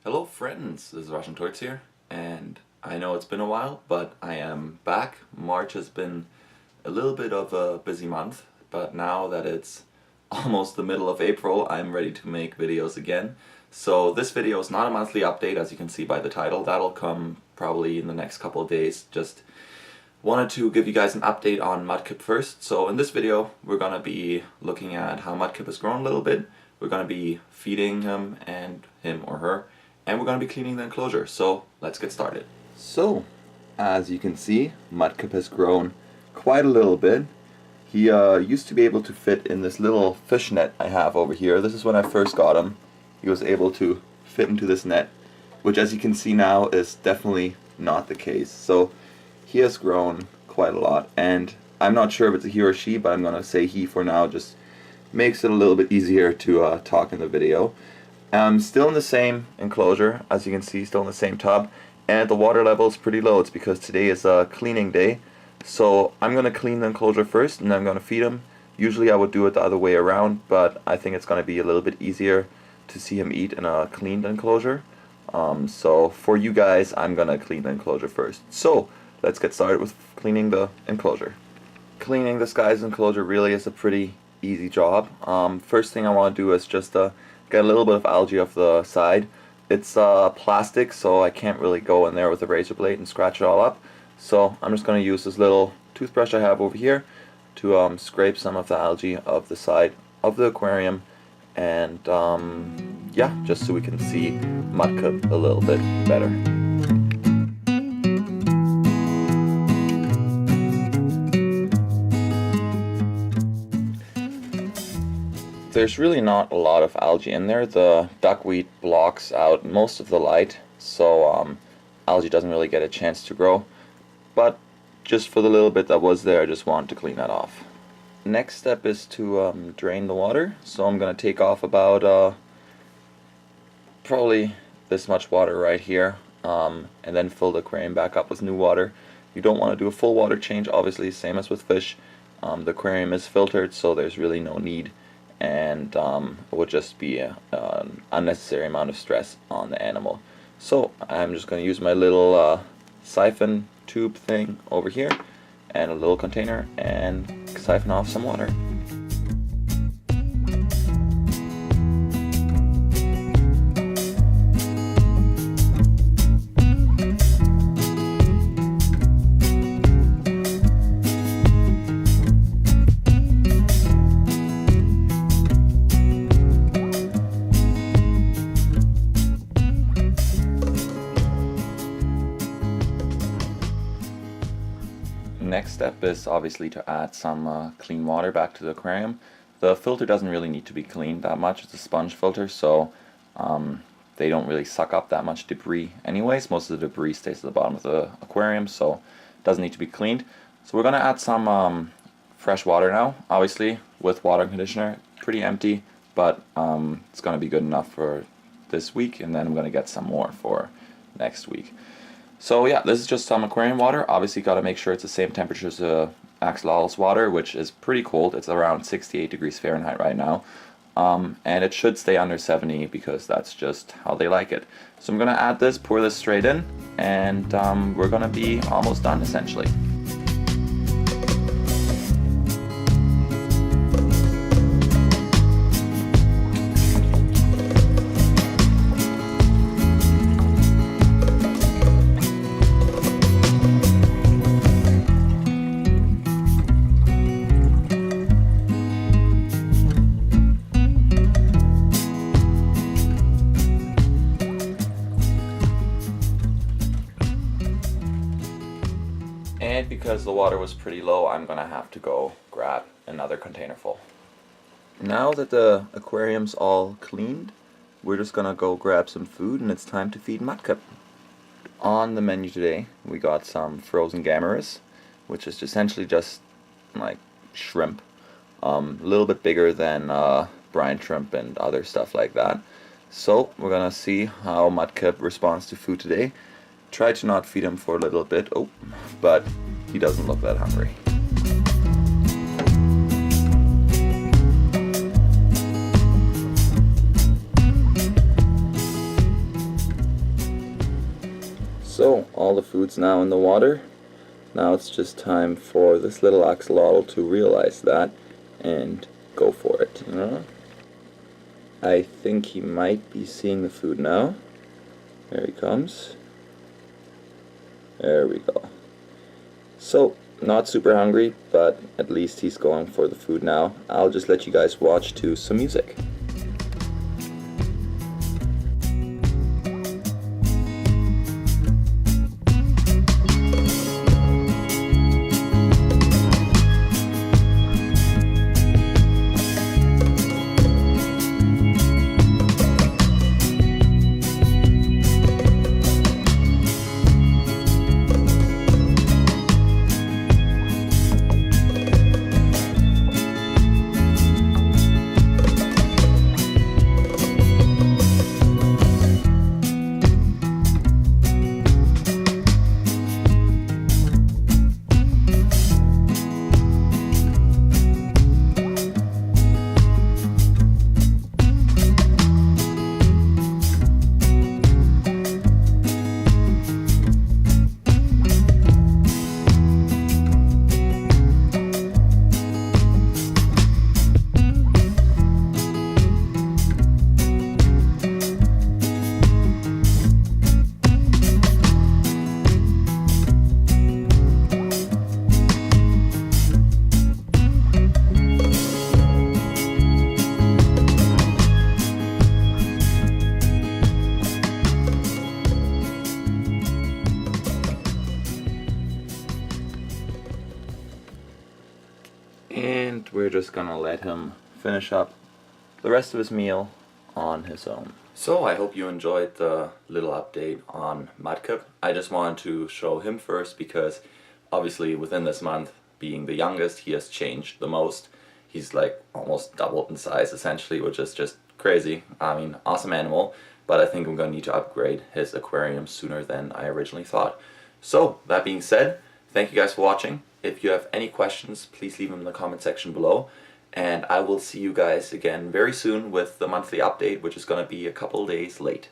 Hello friends, this is Russian Toits here, and I know it's been a while, but I am back. March has been a little bit of a busy month, but now that it's almost the middle of April, I'm ready to make videos again. So this video is not a monthly update, as you can see by the title. That'll come probably in the next couple of days. Just wanted to give you guys an update on Mudkip first. So in this video, we're going to be looking at how Mudkip has grown a little bit. We're going to be feeding him or her, and we're going to be cleaning the enclosure. So let's get started. So as you can see, Mudkip has grown quite a little bit. He used to be able to fit in this little fish net I have over here. This is when I first got him. He was able to fit into this net, which as you can see now is definitely not the case. So he has grown quite a lot, and I'm not sure if it's a he or she, but I'm going to say he for now, just makes it a little bit easier to talk in the video. Still in the same enclosure, as you can see, still in the same tub, and the water level is pretty low. It's because today is a cleaning day, so I'm going to clean the enclosure first and then I'm going to feed him. Usually I would do it the other way around, but I think it's going to be a little bit easier to see him eat in a cleaned enclosure. So for you guys, I'm going to clean the enclosure first. So let's get started with cleaning the enclosure. Cleaning this guy's enclosure really is a pretty easy job. First thing I want to do is just get a little bit of algae off the side. It's plastic, so I can't really go in there with a razor blade and scratch it all up. So I'm just going to use this little toothbrush I have over here to scrape some of the algae off the side of the aquarium, and yeah, just so we can see Mudkip a little bit better. There's really not a lot of algae in there. The duckweed blocks out most of the light, so algae doesn't really get a chance to grow. But just for the little bit that was there, I just wanted to clean that off. Next step is to drain the water. So I'm going to take off about probably this much water right here, and then fill the aquarium back up with new water. You don't want to do a full water change, obviously, same as with fish. The aquarium is filtered, so there's really no need, and it would just be an unnecessary amount of stress on the animal. So I'm just going to use my little siphon tube thing over here and a little container and siphon off some water. Next step is obviously to add some clean water back to the aquarium. The filter doesn't really need to be cleaned that much. It's a sponge filter, so they don't really suck up that much debris anyways. Most of the debris stays at the bottom of the aquarium, so it doesn't need to be cleaned. So we're going to add some fresh water now, obviously with water conditioner. Pretty empty, but it's going to be good enough for this week, and then I'm going to get some more for next week. So yeah, this is just some aquarium water. Obviously got to make sure it's the same temperature as the Axolotls water, which is pretty cold. It's around 68 degrees Fahrenheit right now. And it should stay under 70 because that's just how they like it. So I'm going to add this, pour this straight in, and we're going to be almost done essentially. And because the water was pretty low, I'm going to have to go grab another container full. Now that the aquarium's all cleaned, we're just going to go grab some food, and it's time to feed Mudkip. On the menu today, we got some frozen gammaras, which is essentially just like shrimp. A little bit bigger than brine shrimp and other stuff like that. So we're going to see how Mudkip responds to food today. Try to not feed him for a little bit, but he doesn't look that hungry. So, all the food's now in the water. Now it's just time for this little axolotl to realize that and go for it. I think he might be seeing the food now. There he comes. There we go. So, not super hungry, but at least he's going for the food now. I'll just let you guys watch to some music. And we're just gonna let him finish up the rest of his meal on his own. So I hope you enjoyed the little update on Mudkip. I just wanted to show him first because obviously within this month, being the youngest, he has changed the most. He's like almost doubled in size essentially, which is just crazy. I mean, awesome animal, but I think I'm gonna need to upgrade his aquarium sooner than I originally thought. So that being said, thank you guys for watching. If you have any questions, please leave them in the comment section below. And I will see you guys again very soon with the monthly update, which is going to be a couple days late.